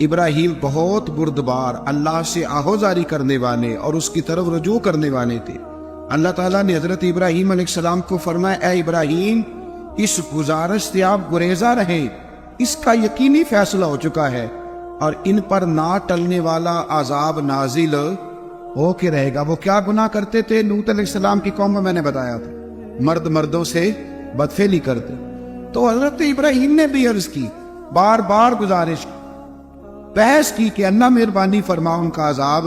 ابراہیم بہت بردبار، اللہ سے آہوزاری کرنے والے اور اس کی طرف رجوع کرنے والے تھے۔ اللہ تعالیٰ نے حضرت ابراہیم علیہ السلام کو فرمایا، اے ابراہیم اس گزارش سے آپ گریزاں رہیں، اس کا یقینی فیصلہ ہو چکا ہے اور ان پر نہ ٹلنے والا عذاب نازل ہو کے رہے گا۔ وہ کیا گناہ کرتے تھے؟ لوط علیہ السلام کی قوم میں میں نے بتایا تھا، مرد مردوں سے بدفعلی کرتے۔ تو حضرت ابراہیم نے بھی عرض کی، بار بار گزارش کی، بحث کی کہ اللہ مہربانی فرما ان کا عذاب۔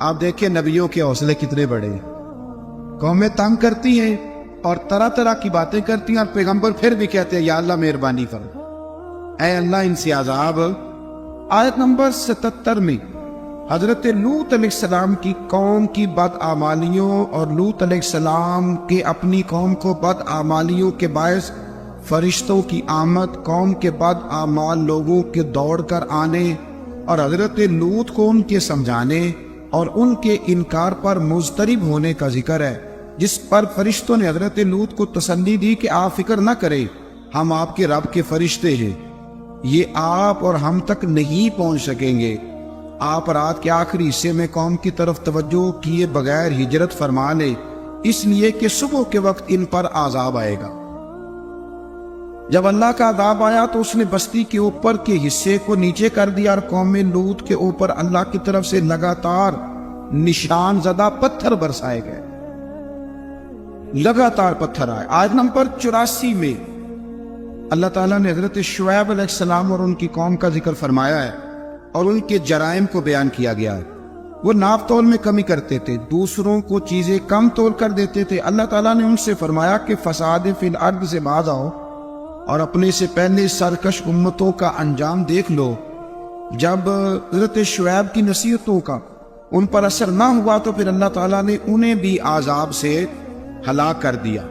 آپ دیکھیں نبیوں کے حوصلے کتنے بڑے ہیں، قومیں تنگ کرتی ہیں اور طرح طرح کی باتیں کرتی ہیں اور پیغمبر پھر بھی کہتے ہیں یا اللہ مہربانی فرما، اے اللہ ان سے عذاب۔ آیت نمبر 77 میں حضرت لوط علیہ السلام کی قوم کی بدعمالیوں اور لوط علیہ السلام کے اپنی قوم کو بدعمالیوں کے باعث فرشتوں کی آمد، قوم کے بدعمال لوگوں کے دوڑ کر آنے اور حضرت لوط کو ان کے سمجھانے اور ان کے انکار پر مضطرب ہونے کا ذکر ہے، جس پر فرشتوں نے حضرت لوط کو تسلی دی کہ آپ فکر نہ کریں، ہم آپ کے رب کے فرشتے ہیں، یہ آپ اور ہم تک نہیں پہنچ سکیں گے۔ آپ رات کے آخری حصے میں قوم کی طرف توجہ کیے بغیر ہجرت فرما لیں، اس لیے کہ صبح کے وقت ان پر عذاب آئے گا۔ جب اللہ کا عذاب آیا تو اس نے بستی کے اوپر کے حصے کو نیچے کر دیا اور قوم لوط کے اوپر اللہ کی طرف سے لگاتار نشان زدہ پتھر برسائے گئے، لگاتار پتھر آئے۔ آیت نمبر 84 میں اللہ تعالیٰ نے حضرت شعیب علیہ السلام اور ان کی قوم کا ذکر فرمایا ہے اور ان کے جرائم کو بیان کیا گیا ہے۔ وہ ناپ تول میں کمی کرتے تھے، دوسروں کو چیزیں کم تول کر دیتے تھے۔ اللہ تعالیٰ نے ان سے فرمایا کہ فساد فی الارض سے باز آؤ اور اپنے سے پہلے سرکش امتوں کا انجام دیکھ لو۔ جب حضرت شعیب کی نصیحتوں کا ان پر اثر نہ ہوا تو پھر اللہ تعالیٰ نے انہیں بھی عذاب سے ہلاک کر دیا۔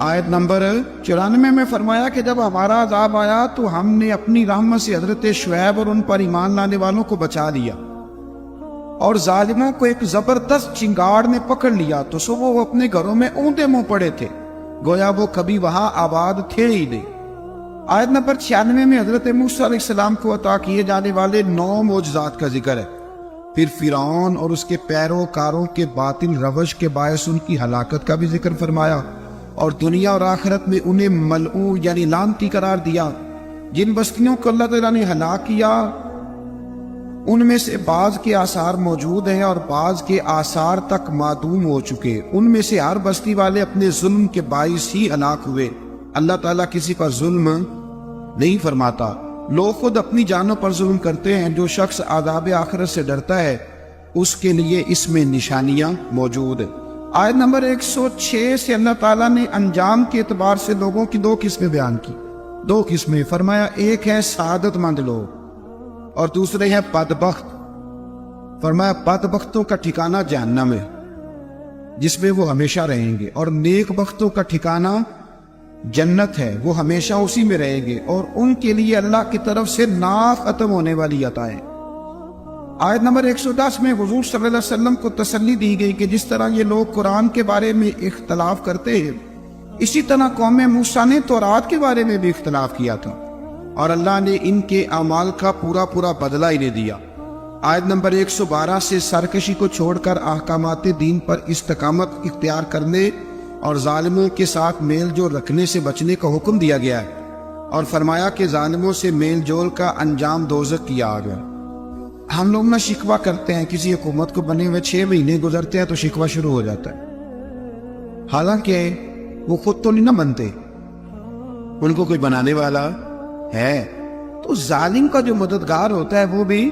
آیت نمبر 94 میں فرمایا کہ جب ہمارا عذاب آیا تو ہم نے اپنی رحمت سے حضرت شعیب اور ان پر ایمان لانے والوں کو بچا لیا اور ظالموں کو ایک زبردست چنگاڑ نے پکڑ لیا تو صبح وہ اپنے گھروں میں اونٹے منہ پڑے تھے، گویا وہ کبھی وہاں آباد تھے ہی نہیں۔ آیت نمبر 96 میں حضرت موسیٰ علیہ السلام کو عطا کیے جانے والے 9 معجزات کا ذکر ہے۔ پھر فرعون اور اس کے پیروکاروں کے باطل روش کے باعث ان کی ہلاکت کا بھی ذکر فرمایا اور دنیا اور آخرت میں انہیں ملعون یعنی لعنتی قرار دیا۔ جن بستیوں کو اللہ تعالیٰ نے ہلاک کیا ان میں سے بعض کے آثار موجود ہیں اور بعض کے آثار تک معدوم ہو چکے۔ ان میں سے ہر بستی والے اپنے ظلم کے باعث ہی ہلاک ہوئے۔ اللہ تعالیٰ کسی پر ظلم نہیں فرماتا، لوگ خود اپنی جانوں پر ظلم کرتے ہیں۔ جو شخص عذاب آخرت سے ڈرتا ہے اس کے لیے اس میں نشانیاں موجود ہیں۔ آیت نمبر 106 سے اللہ تعالیٰ نے انجام کے اعتبار سے لوگوں کی 2 قسمیں بیان کی، 2 قسمیں فرمایا، ایک ہے سعادت مند لوگ اور دوسرے ہیں بدبخت۔ فرمایا بدبختوں کا ٹھکانہ جہنم ہے جس میں وہ ہمیشہ رہیں گے، اور نیک بختوں کا ٹھکانہ جنت ہے، وہ ہمیشہ اسی میں رہیں گے اور ان کے لیے اللہ کی طرف سے نا ختم ہونے والی عطائیں۔ آیت نمبر 110 میں حضور صلی اللہ علیہ وسلم کو تسلی دی گئی کہ جس طرح یہ لوگ قرآن کے بارے میں اختلاف کرتے ہیں اسی طرح قوم موسیٰ نے تورات کے بارے میں بھی اختلاف کیا تھا اور اللہ نے ان کے اعمال کا پورا بدلہ انہیں دیا۔ آیت نمبر 112 سے سرکشی کو چھوڑ کر احکامات دین پر استقامت اختیار کرنے اور ظالموں کے ساتھ میل جول رکھنے سے بچنے کا حکم دیا گیا ہے اور فرمایا کہ ظالموں سے میل جول کا انجام دوزخ کی آگ ہے۔ ہم لوگ نہ شکوہ کرتے ہیں، کسی حکومت کو بنے ہوئے 6 مہینے گزرتے ہیں تو شکوہ شروع ہو جاتا ہے، حالانکہ وہ خود تو نہیں نہ بنتے، ان کو کوئی بنانے والا ہے۔ تو ظالم کا جو مددگار ہوتا ہے وہ بھی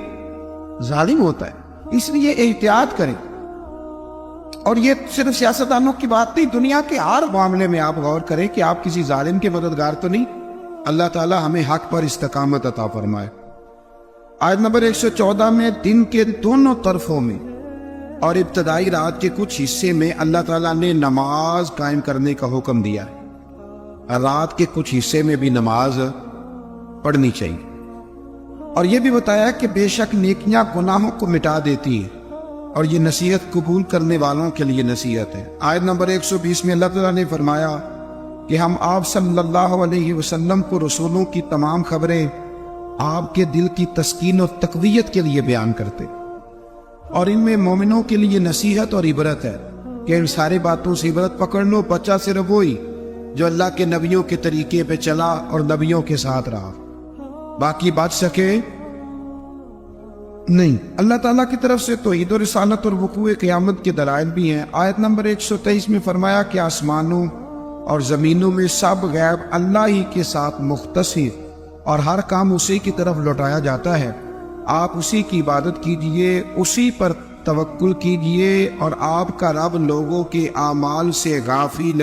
ظالم ہوتا ہے، اس لیے احتیاط کریں۔ اور یہ صرف سیاستدانوں کی بات نہیں، دنیا کے ہر معاملے میں آپ غور کریں کہ آپ کسی ظالم کے مددگار تو نہیں۔ اللہ تعالی ہمیں حق پر استقامت عطا فرمائے۔ آیت نمبر 114 میں دن کے دونوں طرفوں میں اور ابتدائی رات کے کچھ حصے میں اللہ تعالیٰ نے نماز قائم کرنے کا حکم دیا ہے، رات کے کچھ حصے میں بھی نماز پڑھنی چاہیے، اور یہ بھی بتایا کہ بے شک نیکیاں گناہوں کو مٹا دیتی ہیں اور یہ نصیحت قبول کرنے والوں کے لیے نصیحت ہے۔ آیت نمبر 120 میں اللہ تعالیٰ نے فرمایا کہ ہم آپ صلی اللہ علیہ وسلم کو رسولوں کی تمام خبریں آپ کے دل کی تسکین اور تقویت کے لیے بیان کرتے، اور ان میں مومنوں کے لیے نصیحت اور عبرت ہے کہ ان سارے باتوں سے عبرت پکڑ لو۔ بچہ صرف وہی جو اللہ کے نبیوں کے طریقے پہ چلا اور نبیوں کے ساتھ رہا، باقی بچ سکے نہیں۔ اللہ تعالیٰ کی طرف سے توحید و رسالت اور وقوع قیامت کے دلائل بھی ہیں۔ آیت نمبر 123 میں فرمایا کہ آسمانوں اور زمینوں میں سب غیب اللہ ہی کے ساتھ مختص ہے اور ہر کام اسی کی طرف لوٹایا جاتا ہے۔ آپ اسی کی عبادت کیجئے، اسی پر توکل کیجئے، اور آپ کا رب لوگوں کے اعمال سے غافل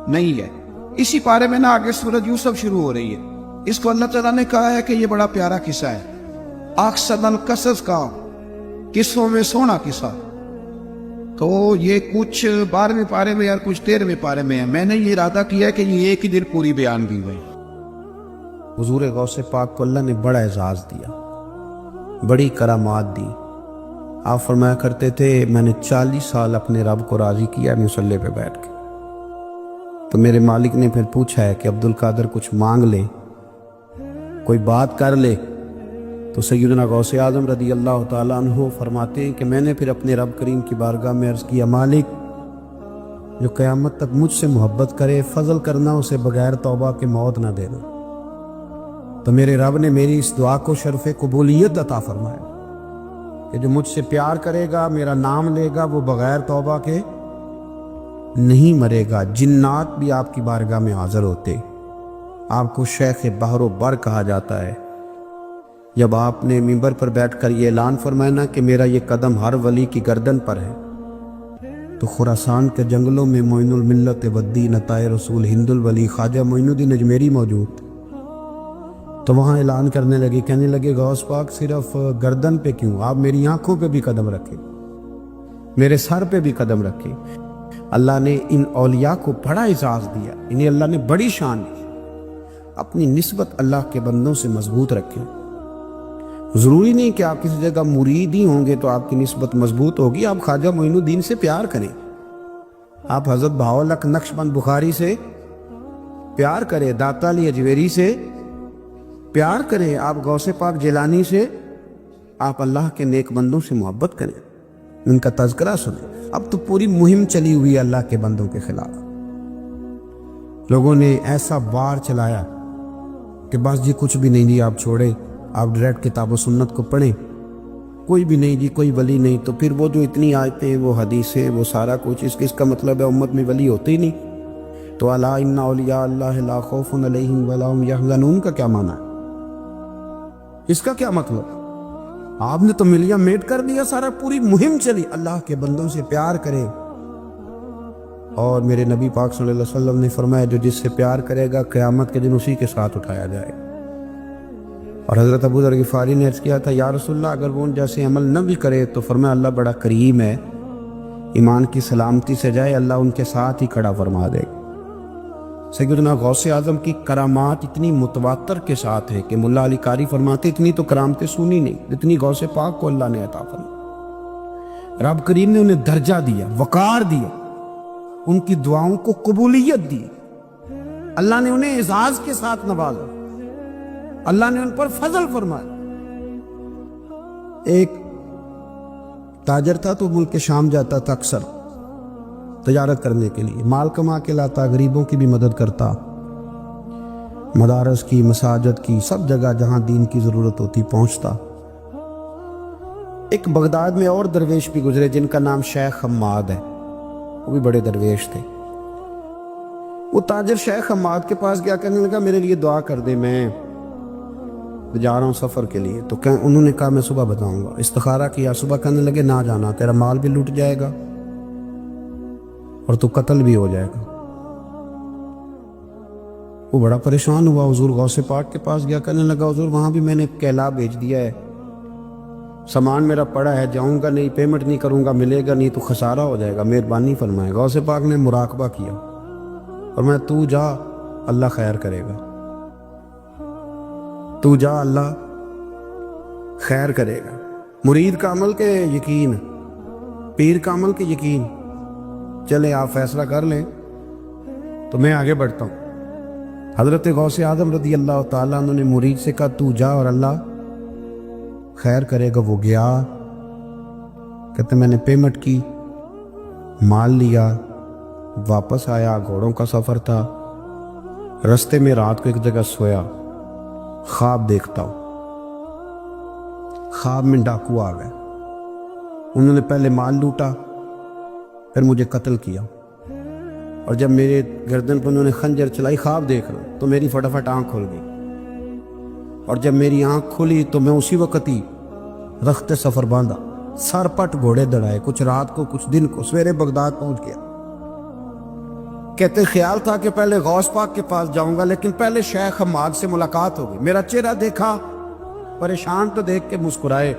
نہیں ہے۔ اسی پارے میں آگے سورۃ یوسف شروع ہو رہی ہے۔ اس کو اللہ تعالیٰ نے کہا ہے کہ یہ بڑا پیارا قصہ ہے، احسن القصص کا، قصوں میں سونا قصہ۔ تو یہ کچھ 12ویں پارے میں اور کچھ 13ویں پارے میں ہے۔ میں نے یہ ارادہ کیا کہ یہ ایک ہی دن پوری بیان کی گئی۔ حضور غوث پاک کو اللہ نے بڑا اعزاز دیا، بڑی کرامات دی۔ آپ فرمایا کرتے تھے میں نے 40 سال اپنے رب کو راضی کیا مصلی پہ بیٹھ کے۔ تو میرے مالک نے پھر پوچھا ہے کہ عبد القادر کچھ مانگ لے، کوئی بات کر لے، تو سیدنا غوث اعظم رضی اللہ تعالیٰ عنہ فرماتے ہیں کہ میں نے پھر اپنے رب کریم کی بارگاہ میں عرض کیا، مالک جو قیامت تک مجھ سے محبت کرے فضل کرنا اسے بغیر توبہ کے موت نہ دینا۔ تو میرے رب نے میری اس دعا کو شرف قبولیت عطا فرمایا کہ جو مجھ سے پیار کرے گا، میرا نام لے گا، وہ بغیر توبہ کے نہیں مرے گا۔ جنات بھی آپ کی بارگاہ میں حاضر ہوتے۔ آپ کو شیخ بحر و بر کہا جاتا ہے۔ جب آپ نے منبر پر بیٹھ کر یہ اعلان فرمایا نا کہ میرا یہ قدم ہر ولی کی گردن پر ہے، تو خراسان کے جنگلوں میں معین الملت ودی نتائے رسول ہند الولی خواجہ معین الدین اجمیری موجود، تو وہاں اعلان کرنے لگے، کہنے لگے غوث پاک صرف گردن پہ کیوں، آپ میری آنکھوں پہ بھی قدم رکھیں، میرے سر پہ بھی قدم رکھیں۔ اللہ نے ان اولیاء کو بڑا اعزاز دیا، انہیں اللہ نے بڑی شان دی۔ اپنی نسبت اللہ کے بندوں سے مضبوط رکھیں۔ ضروری نہیں کہ آپ کسی جگہ مرید ہی ہوں گے تو آپ کی نسبت مضبوط ہوگی۔ آپ خواجہ معین الدین سے پیار کریں، آپ حضرت بہاؤالحق نقشبند بخاری سے پیار کریں، داتا علی اجویری سے پیار کریں، آپ غوث پاک جیلانی سے، آپ اللہ کے نیک بندوں سے محبت کریں، ان کا تذکرہ سنیں۔ اب تو پوری مہم چلی ہوئی ہے اللہ کے بندوں کے خلاف، لوگوں نے ایسا وار چلایا کہ بس جی کچھ بھی نہیں جی، آپ چھوڑیں، آپ ڈائریکٹ کتاب و سنت کو پڑھیں، کوئی بھی نہیں جی، کوئی ولی نہیں۔ تو پھر وہ جو اتنی آیتیں، وہ حدیثیں، وہ سارا کچھ، اس کا مطلب ہے امت میں ولی ہوتے ہی نہیں۔ تو الا ان اولیاء اللہ لا خوف علیہم ولا هم یحزنون کا کیا معنی ہے؟ اس کا کیا مطلب؟ آپ نے تو ملیا میٹ کر دیا سارا، پوری مہم چلی، اللہ کے بندوں سے پیار کرے۔ اور میرے نبی پاک صلی اللہ علیہ وسلم نے فرمایا جو جس سے پیار کرے گا قیامت کے دن اسی کے ساتھ اٹھایا جائے گا۔ اور حضرت ابو ذر غفاری نے عرض کیا تھا یا رسول اللہ اگر وہ ان جیسے عمل نہ بھی کرے تو فرمایا اللہ بڑا کریم ہے، ایمان کی سلامتی سے جائے اللہ ان کے ساتھ ہی کھڑا فرما دے گا۔ سیدنا غوث اعظم کی کرامات اتنی متواتر کے ساتھ ہے کہ ملا علی قاری فرماتے اتنی تو کرامتیں سنی نہیں جتنی غوث پاک کو اللہ نے عطا فرمائی۔ رب کریم نے انہیں درجہ دیا، وقار دیا، ان کی دعاؤں کو قبولیت دی، اللہ نے انہیں اعزاز کے ساتھ نوازا، اللہ نے ان پر فضل فرمایا۔ ایک تاجر تھا تو ملک شام جاتا تھا اکثر تجارت کرنے کے لیے، مال کما کے لاتا، غریبوں کی بھی مدد کرتا، مدارس کی، مساجد کی، سب جگہ جہاں دین کی ضرورت ہوتی پہنچتا۔ ایک بغداد میں اور درویش بھی گزرے جن کا نام شیخ حماد ہے، وہ بھی بڑے درویش تھے۔ وہ تاجر شیخ حماد کے پاس گیا، کہنے لگا میرے لیے دعا کر دے، میں جا رہا ہوں سفر کے لیے۔ تو انہوں نے کہا میں صبح بتاؤں گا۔ استخارہ کیا، صبح کہنے لگے نہ جانا، تیرا مال بھی لوٹ جائے گا اور تو قتل بھی ہو جائے گا۔ وہ بڑا پریشان ہوا، حضور غوث پاک کے پاس گیا، کہنے لگا حضور وہاں بھی میں نے کیلا بھیج دیا ہے، سامان میرا پڑا ہے، جاؤں گا نہیں، پیمنٹ نہیں کروں گا، ملے گا نہیں تو خسارہ ہو جائے گا، مہربانی فرمائے۔ غوث پاک نے مراقبہ کیا اور میں تو جا اللہ خیر کرے گا، تو جا اللہ خیر کرے گا۔ مرید کا عمل کے یقین، پیر کا عمل کے یقین، چلے آپ فیصلہ کر لیں تو میں آگے بڑھتا ہوں۔ حضرت غوث اعظم رضی اللہ تعالیٰ عنہ نے مرید سے کہا تو جا اور اللہ خیر کرے گا. وہ گیا. کہتے میں نے پیمنٹ کی, مال لیا, واپس آیا. گھوڑوں کا سفر تھا. رستے میں رات کو ایک جگہ سویا, خواب دیکھتا ہوں. خواب میں ڈاکو آ گئے. انہوں نے پہلے مال لوٹا, پھر مجھے قتل کیا. اور جب میرے گردن پر انہوں نے خنجر چلائی, خواب دیکھ رہا ہوں, تو میری فٹافٹ آنکھ کھل گئی. اور جب میری آنکھ کھلی تو میں اسی وقت ہی رخت سفر باندھا, سر پٹ گھوڑے دڑائے, کچھ رات کو کچھ دن کو. سویرے بغداد پہنچ گیا. کہتے خیال تھا کہ پہلے غوث پاک کے پاس جاؤں گا, لیکن پہلے شیخ حماد سے ملاقات ہو گئی. میرا چہرہ دیکھا, پریشان تو دیکھ کے مسکرائے.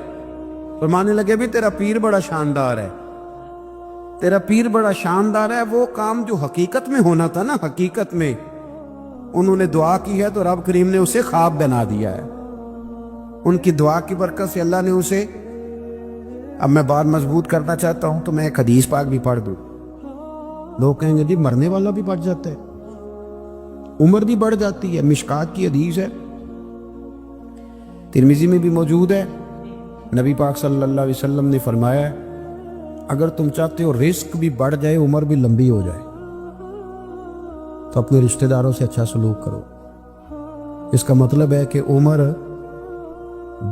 فرمانے لگے بھی تیرا پیر بڑا شاندار ہے, تیرا پیر بڑا شاندار ہے. وہ کام جو حقیقت میں ہونا تھا نا, حقیقت میں انہوں نے دعا کی ہے تو رب کریم نے اسے خواب بنا دیا ہے. ان کی دعا کی برکت سے اللہ نے اسے, اب میں بات مضبوط کرنا چاہتا ہوں تو میں ایک حدیث پاک بھی پڑھ دوں. لوگ کہیں گے جی مرنے والا بھی بڑھ جاتا ہے, عمر بھی بڑھ جاتی ہے. مشکات کی حدیث ہے, ترمذی میں بھی موجود ہے. نبی پاک صلی اللہ علیہ وسلم نے فرمایا ہے اگر تم چاہتے ہو رزق بھی بڑھ جائے, عمر بھی لمبی ہو جائے, تو اپنے رشتہ داروں سے اچھا سلوک کرو. اس کا مطلب ہے کہ عمر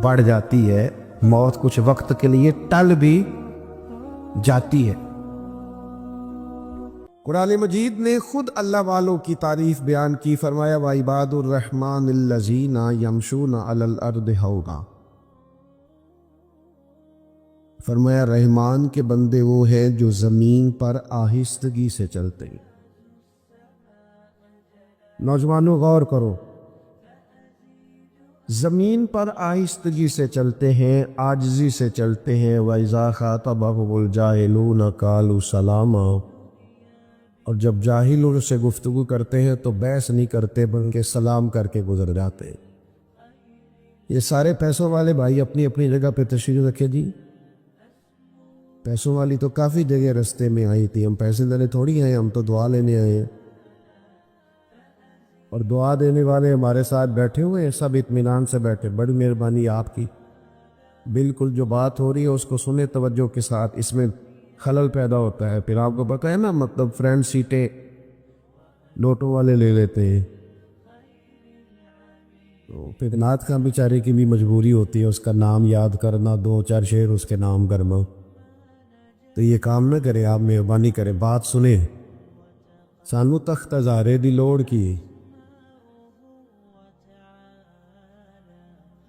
بڑھ جاتی ہے, موت کچھ وقت کے لیے ٹل بھی جاتی ہے. قرآن مجید نے خود اللہ والوں کی تعریف بیان کی. فرمایا وعباد الرحمن الذین یمشون علی الارض ہونا. فرمایا رحمان کے بندے وہ ہیں جو زمین پر آہستگی سے چلتے ہیں. نوجوانوں غور کرو, زمین پر آہستگی سے چلتے ہیں, عاجزی سے چلتے ہیں. وَإِذَا خَاطَبَهُمُ الْجَاهِلُونَ قَالُوا سَلَامًا. اور جب جاہل ان سے گفتگو کرتے ہیں تو بحث نہیں کرتے بلکہ سلام کر کے گزر جاتے ہیں. یہ سارے پیسوں والے بھائی اپنی اپنی جگہ پہ تشریف رکھے جی. پیسوں والی تو کافی جگہ رستے میں آئی تھی, ہم پیسے دینے تھوڑی آئے, ہم تو دعا لینے آئے ہیں. اور دعا دینے والے ہمارے ساتھ بیٹھے ہوئے ہیں, سب اطمینان سے بیٹھے. بڑی مہربانی آپ کی. بالکل جو بات ہو رہی ہے اس کو سنیں توجہ کے ساتھ, اس میں خلل پیدا ہوتا ہے. پھر آپ کو پتہ ہے نا, مطلب فرینڈ سیٹیں لوٹوں والے لے لیتے ہیں, تو پھر نعت خاں بیچارے کی بھی مجبوری ہوتی ہے اس کا نام یاد کرنا, 2-4 شعر اس کے نام کرنا. تو یہ کام نہ کریں, آپ مہربانی کریں, بات سنیں. سانو تخت ہزارے دی لوڑ کی,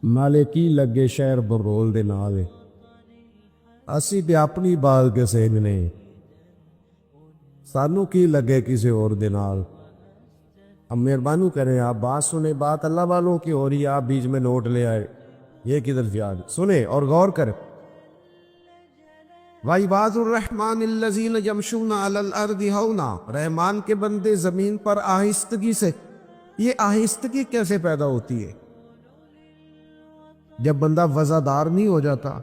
مالے کی لگے شہر برول دے نال, اسی تے اپنی بال کے سیننے, سانو کی لگے کسی اور دے نال. اب مہربانی کریں, آپ بات سنیں. بات اللہ والوں کی ہو رہی ہے, آپ بیچ میں نوٹ لے آئے, یہ کدھر یاد. سنیں اور غور کریں. وَعِبَادُ الرَّحْمَنِ الَّذِينَ يَمْشُونَ عَلَى الْأَرْضِ هَوْنًا. رحمان کے بندے زمین پر آہستگی سے. یہ آہستگی کیسے پیدا ہوتی ہے؟ جب بندہ وزادار نہیں ہو جاتا,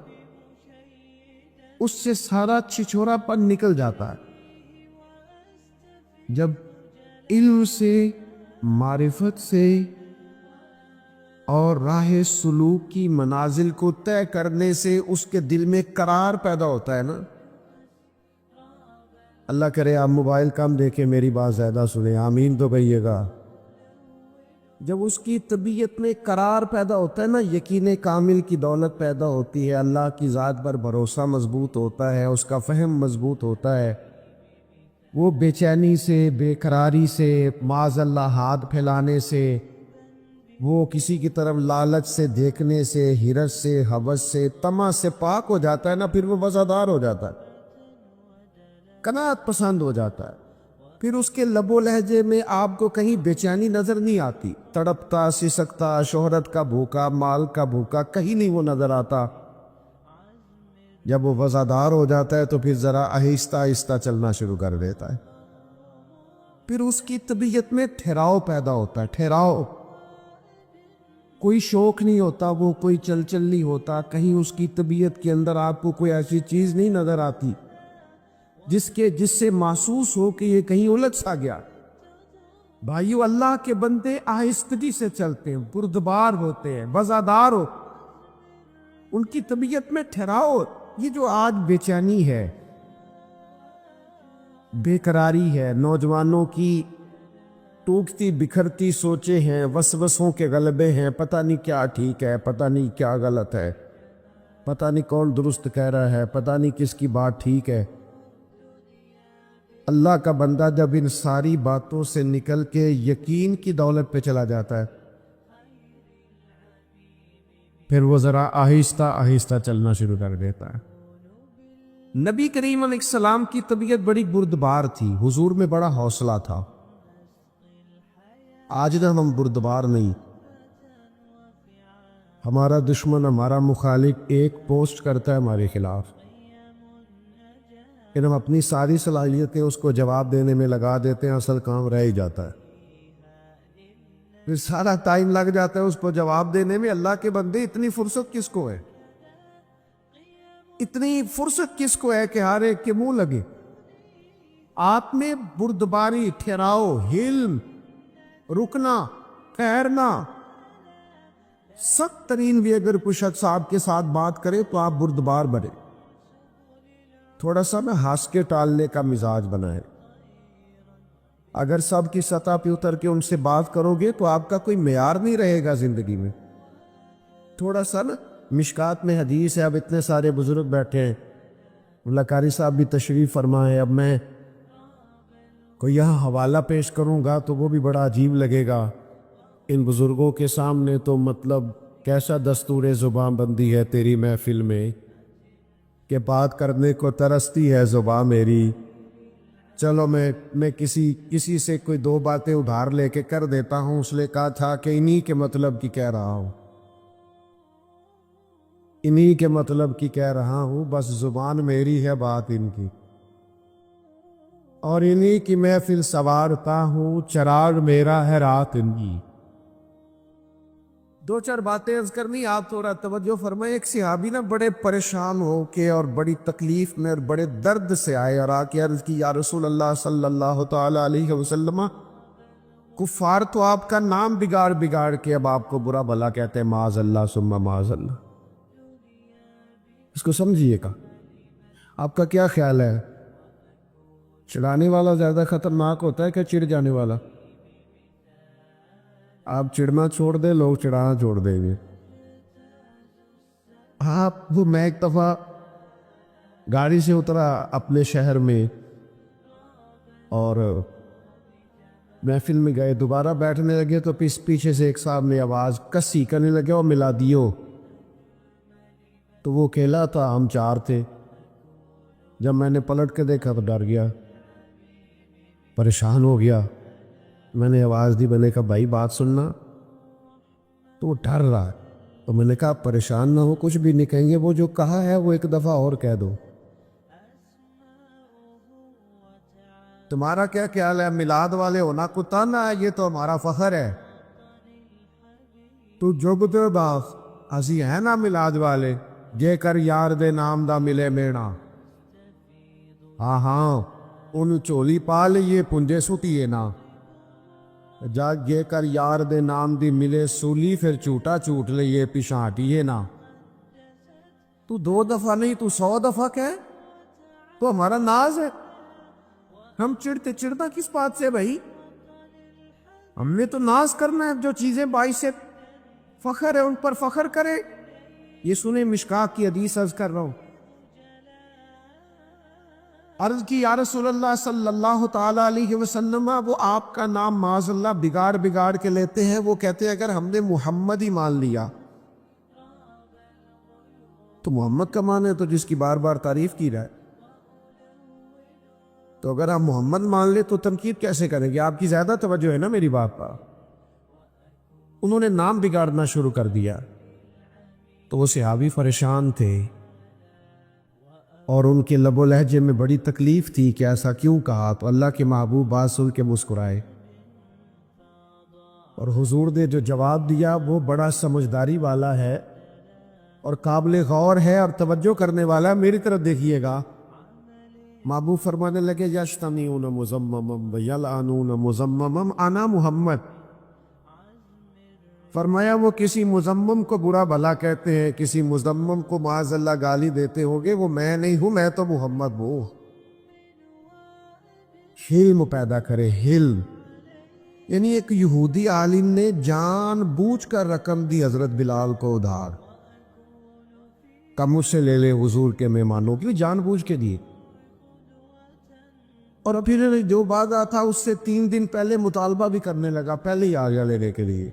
اس سے سارا چھچورا پن نکل جاتا ہے. جب علم سے, معرفت سے اور راہ سلوک کی منازل کو طے کرنے سے اس کے دل میں قرار پیدا ہوتا ہے نا. اللہ کرے آپ موبائل کم دیکھیں, میری بات زیادہ سنیں, آمین تو کہیے گا. جب اس کی طبیعت میں قرار پیدا ہوتا ہے نا, یقین کامل کی دولت پیدا ہوتی ہے, اللہ کی ذات پر بھروسہ مضبوط ہوتا ہے, اس کا فہم مضبوط ہوتا ہے, وہ بے چینی سے, بے قراری سے, معاذ اللہ ہاتھ پھیلانے سے, وہ کسی کی طرف لالچ سے دیکھنے سے, ہرس سے, ہوس سے, طمع سے پاک ہو جاتا ہے نا. پھر وہ وزادار ہو جاتا ہے, قناعت پسند ہو جاتا ہے. پھر اس کے لب و لہجے میں آپ کو کہیں بے چینی نظر نہیں آتی. تڑپتا, سسکتا, شہرت کا بھوکا, مال کا بھوکا, کہیں نہیں وہ نظر آتا. جب وہ وزادار ہو جاتا ہے تو پھر ذرا آہستہ آہستہ چلنا شروع کر دیتا ہے. پھر اس کی طبیعت میں ٹھہراؤ پیدا ہوتا ہے. ٹھہراؤ, کوئی شوق نہیں ہوتا, وہ کوئی چل نہیں ہوتا. کہیں اس کی طبیعت کے اندر آپ کو کوئی ایسی چیز نہیں نظر آتی جس سے محسوس ہو کہ یہ کہیں الجھ سا گیا. بھائیو اللہ کے بندے آہستگی سے چلتے ہیں، بردبار ہوتے ہیں، وزادار ہو، ان کی طبیعت میں ٹھہراؤ۔ یہ جو آج بے چینی ہے، بے قراری ہے، نوجوانوں کی ٹوٹتی بکھرتی سوچیں ہیں، وسوسوں کے غلبے ہیں، پتہ نہیں کیا ٹھیک ہے، پتہ نہیں کیا غلط ہے، پتہ نہیں کون درست کہہ رہا ہے، پتہ نہیں کس کی بات ٹھیک ہے۔ اللہ کا بندہ جب ان ساری باتوں سے نکل کے یقین کی دولت پہ چلا جاتا ہے، پھر وہ ذرا آہستہ آہستہ چلنا شروع کر دیتا ہے۔ نبی کریم علیہ السلام کی طبیعت بڑی بردبار تھی، حضور میں بڑا حوصلہ تھا۔ آج نہ ہم بردبار نہیں، ہمارا دشمن، ہمارا مخالف ایک پوسٹ کرتا ہے ہمارے خلاف، پھر ہم اپنی ساری صلاحیتیں اس کو جواب دینے میں لگا دیتے ہیں، اصل کام رہ ہی جاتا ہے، پھر سارا ٹائم لگ جاتا ہے اس کو جواب دینے میں۔ اللہ کے بندے، اتنی فرصت کس کو ہے؟ اتنی فرصت کس کو ہے کہ ہر ایک کے منہ لگے؟ آپ میں بردباری، ٹھہراؤ، حلم، رکنا، ٹھہرنا، سخت ترین بھی اگر کوئی شخص آپ کے ساتھ بات کرے تو آپ بردبار بنے، تھوڑا سا میں ہنس کے ٹالنے کا مزاج بنائے۔ اگر سب کی سطح پہ اتر کے ان سے بات کرو گے تو آپ کا کوئی معیار نہیں رہے گا زندگی میں۔ تھوڑا سا نا، مشکات میں حدیث ہے، اب اتنے سارے بزرگ بیٹھے ہیں، اللہ قاری صاحب بھی تشریف فرما ہے، اب میں کوئی یہاں حوالہ پیش کروں گا تو وہ بھی بڑا عجیب لگے گا ان بزرگوں کے سامنے، تو مطلب کیسا دستور زبان بندی ہے تیری محفل میں کہ بات کرنے کو ترستی ہے زبان میری۔ چلو میں کسی سے کوئی دو باتیں ادھار لے کے کر دیتا ہوں، اس نے کہا تھا کہ انہی کے مطلب کی کہہ رہا ہوں، انہی کے مطلب کی کہہ رہا ہوں، بس زبان میری ہے، بات ان کی، اور انہی کی محفل سوارتا ہوں، چراغ میرا ہے، رات ان کی۔ دو چار باتیں عرض کرنی، آپ تھوڑا توجہ فرمائیں۔ ایک صحابی نا بڑے پریشان ہو کے اور بڑی تکلیف میں اور بڑے درد سے آئے اور آ کے عرض کی، یا رسول اللہ صلی اللہ تعالی علیہ وسلم، کفار تو آپ کا نام بگاڑ کے اب آپ کو برا بھلا کہتے ہیں، معاذ اللہ ثم معاذ اللہ۔ اس کو سمجھیے گا، آپ کا کیا خیال ہے؟ چڑھانے والا زیادہ خطرناک ہوتا ہے کہ چڑھ جانے والا؟ آپ چڑھنا چھوڑ دیں، لوگ چڑھانا چھوڑ دیں گے۔ میں ایک دفعہ گاڑی سے اترا اپنے شہر میں اور محفل میں گئے، دوبارہ بیٹھنے لگے تو پیچھے سے ایک صاحب نے آواز کسی کرنے لگے، اور ملا دیو، تو وہ اکیلا تھا، ہم چار تھے۔ جب میں نے پلٹ کے دیکھا تو ڈر گیا، پریشان ہو گیا۔ میں نے آواز دی، میں نے کہا بھائی بات سننا، تو وہ ڈر رہا ہے، تو میں نے کہا پریشان نہ ہو، کچھ بھی نہیں کہیں گے، وہ جو کہا ہے وہ ایک دفعہ اور کہہ دو۔ تمہارا کیا خیال ہے؟ میلاد والے ہونا کتا نہ ہے، یہ تو ہمارا فخر ہے۔ تو جگتے باس اسی ہے نا میلاد والے، جے کر یار دے نام دا ملے مینا۔ ہاں ان چولی پا لئیے پنجے سٹیے نا، جا جے کر یار دے نام دی ملے سولی، پھر چوٹا چوٹ لئیے پیچھا ہٹیے نا۔ تو 2 دفعہ نہیں، تو 100 دفعہ کہے تو ہمارا ناز ہے۔ ہم چڑھنا کس بات سے بھائی؟ ہم نے تو ناز کرنا ہے، جو چیزیں باعث فخر ہے ان پر فخر کرے۔ یہ سنیں، مشکات کی حدیث عرض کر رہا ہوں۔ عرض کی، یا رسول اللہ صلی اللہ تعالی علیہ وسلم، وہ آپ کا نام معاذ اللہ بگاڑ کے لیتے ہیں، وہ کہتے ہیں اگر ہم نے محمد ہی مان لیا تو محمد کا مانے تو جس کی بار بار تعریف کی رہا ہے، تو اگر ہم محمد مان لے تو تنقید کیسے کریں گے؟ آپ کی زیادہ توجہ ہے نا میری بات پر۔ انہوں نے نام بگاڑنا شروع کر دیا، تو وہ صحابی پریشان تھے اور ان کے لب و لہجے میں بڑی تکلیف تھی کہ ایسا کیوں کہا۔ تو اللہ کے محبوب بات سن کے مسکرائے، اور حضور نے جو جواب دیا وہ بڑا سمجھداری والا ہے اور قابل غور ہے اور توجہ کرنے والا ہے۔ میری طرف دیکھیے گا، محبوب فرمانے لگے یشتمیون مزممم یلعنون مزممم انا محمد. فرمایا وہ کسی مزمم کو برا بھلا کہتے ہیں، کسی مزمم کو معاذ اللہ گالی دیتے ہوں گے، وہ میں نہیں ہوں، میں تو محمد ہوں. حلم پیدا کرے، حلم. یعنی ایک یہودی عالم نے جان بوجھ کر رقم دی حضرت بلال کو ادھار، کم اس سے لے لے حضور کے مہمانوں کی، جان بوجھ کے دیے. اور پھر جو وعدہ تھا اس سے 3 دن پہلے مطالبہ بھی کرنے لگا، پہلے ہی آ گیا لینے کے لیے.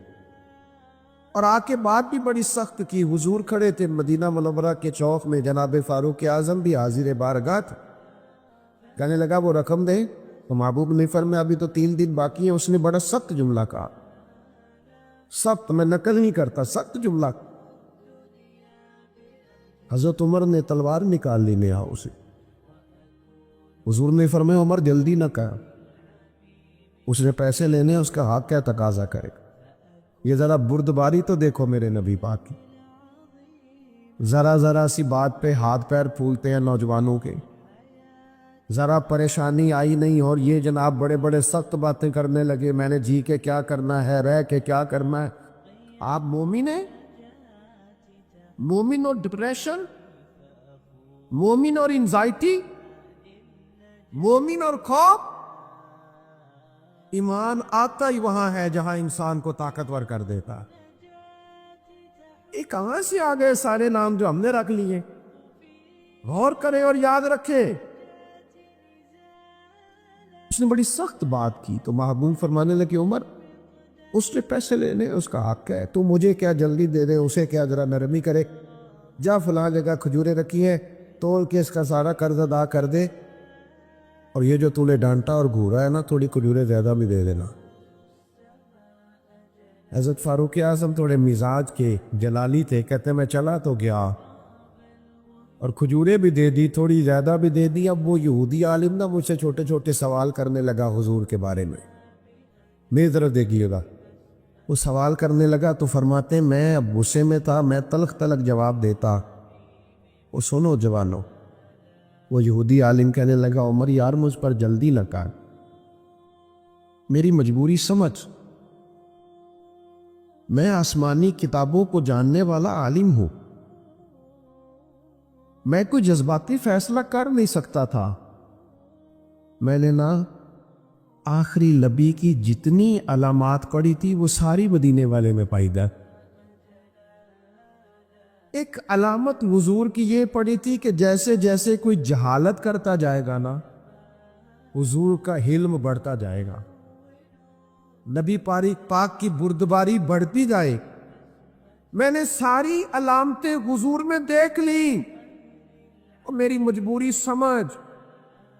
اور آ کے بات بھی بڑی سخت کی. حضور کھڑے تھے مدینہ منورہ کے چوک میں، جناب فاروق اعظم بھی حاضر بارگاہ تھے. کہنے لگا وہ رقم دے، تو محبوب نے فرمایا ابھی تو 3 دن باقی ہیں. اس نے بڑا سخت جملہ کہا، سخت، میں نقل نہیں کرتا، سخت جملہ. حضرت عمر نے تلوار نکال لی نیا اسے. حضور نے فرمایا عمر جلدی نہ کہا، اس نے پیسے لینے، اس کا حق کیا تقاضا کرے. یہ ذرا بردباری تو دیکھو میرے نبی پاک کی. ذرا ذرا سی بات پہ ہاتھ پیر پھولتے ہیں نوجوانوں کے. ذرا پریشانی آئی نہیں اور یہ جناب بڑے بڑے سخت باتیں کرنے لگے، میں نے جی کے کیا کرنا ہے، رہ کے کیا کرنا ہے. آپ مومن ہیں؟ مومن اور ڈپریشن، مومن اور انزائٹی، مومن اور خوف. ایمان آتا ہی وہاں ہے جہاں انسان کو طاقتور کر دیتا. یہ کہاں سے آ گئے سارے نام جو ہم نے رکھ لیے؟ غور کرے اور یاد رکھے. اس نے بڑی سخت بات کی تو محبوب فرمانے لگے عمر اس نے پیسے لینے، اس کا حق ہے، تو مجھے کیا جلدی دے دے، اسے کیا ذرا نرمی کرے. جا فلاں جگہ کھجوریں رکھی ہیں، تول کے اس کا سارا قرض ادا کر دے، اور یہ جو تو نے ڈانٹا اور گھورا ہے نا، تھوڑی کھجوریں زیادہ بھی دے دینا. حضرت فاروق اعظم تھوڑے مزاج کے جلالی تھے، کہتے میں چلا تو گیا اور کھجوریں بھی دے دی، تھوڑی زیادہ بھی دے دی. اب وہ یہودی عالم نا مجھ سے چھوٹے چھوٹے سوال کرنے لگا حضور کے بارے میں. میری طرف دیکھیے گا، وہ سوال کرنے لگا تو فرماتے ہیں میں اب غصے میں تھا، میں تلخ تلخ جواب دیتا. وہ سنو جوانو، وہ یہودی عالم کہنے لگا عمر یار مجھ پر جلدی نہ کر، میری مجبوری سمجھ. میں آسمانی کتابوں کو جاننے والا عالم ہوں، میں کوئی جذباتی فیصلہ کر نہیں سکتا تھا. میں نے نا آخری لبی کی جتنی علامات پڑھی تھی وہ ساری مدینے والے میں پائی جائے. ایک علامت حضور کی یہ پڑھی تھی کہ جیسے جیسے کوئی جہالت کرتا جائے گا نا، حضور کا حلم بڑھتا جائے گا، نبی پاک کی بردباری بڑھتی جائے. میں نے ساری علامتیں حضور میں دیکھ لی اور میری مجبوری سمجھ.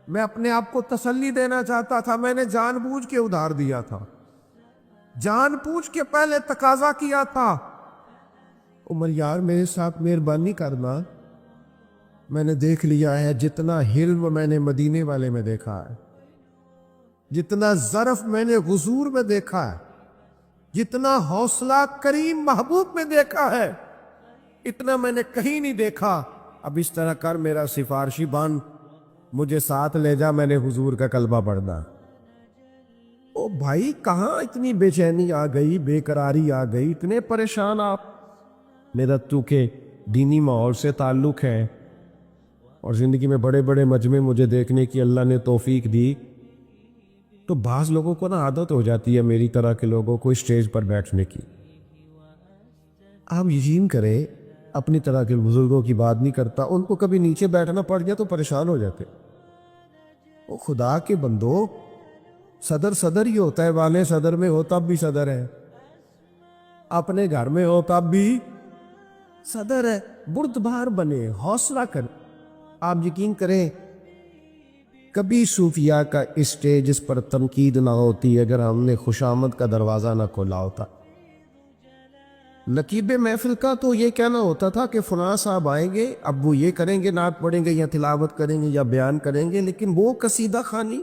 میں اپنے آپ کو تسلی دینا چاہتا تھا، میں نے جان بوجھ کے ادھار دیا تھا، جان بوجھ کے پہلے تقاضا کیا تھا. عمر یار میرے ساتھ مہربانی کرنا، میں نے دیکھ لیا ہے جتنا حلم میں نے مدینے والے میں دیکھا ہے، جتنا ظرف میں نے حضور میں دیکھا ہے، جتنا حوصلہ کریم محبوب میں دیکھا ہے، اتنا میں نے کہیں نہیں دیکھا. اب اس طرح کر میرا سفارشی بن، مجھے ساتھ لے جا، میں نے حضور کا کلمہ پڑھنا. او بھائی کہاں اتنی بے چینی آ گئی، بے قراری آ گئی، اتنے پریشان آپ. میرا تو کہ دینی ماحول سے تعلق ہے اور زندگی میں بڑے بڑے مجمع مجھے دیکھنے کی اللہ نے توفیق دی، تو بعض لوگوں کو نا عادت ہو جاتی ہے میری طرح کے لوگوں کو اسٹیج پر بیٹھنے کی. آپ یقین کریں اپنی طرح کے بزرگوں کی بات نہیں کرتا، ان کو کبھی نیچے بیٹھنا پڑ گیا تو پریشان ہو جاتے. وہ خدا کے بندو، صدر ہی ہوتا ہے، والے صدر میں ہو تب بھی صدر ہے، اپنے گھر میں ہو تب بھی صدر ہے. بردبار بنے، حوصلہ کر. آپ یقین کریں کبھی صوفیاء کا اسٹیج اس پر تنقید نہ ہوتی اگر ہم نے خوشامد کا دروازہ نہ کھولا ہوتا. نقیب محفل کا تو یہ کہنا ہوتا تھا کہ فلاں صاحب آئیں گے، اب وہ یہ کریں گے، نعت پڑھیں گے یا تلاوت کریں گے یا بیان کریں گے، لیکن وہ قصیدہ خوانی،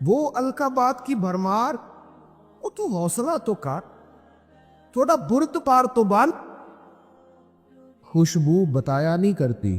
وہ القابات کی بھرمار، وہ تو حوصلہ تو کر، تھوڑا برد پار تو بال. خوشبو بتایا نہیں کرتی،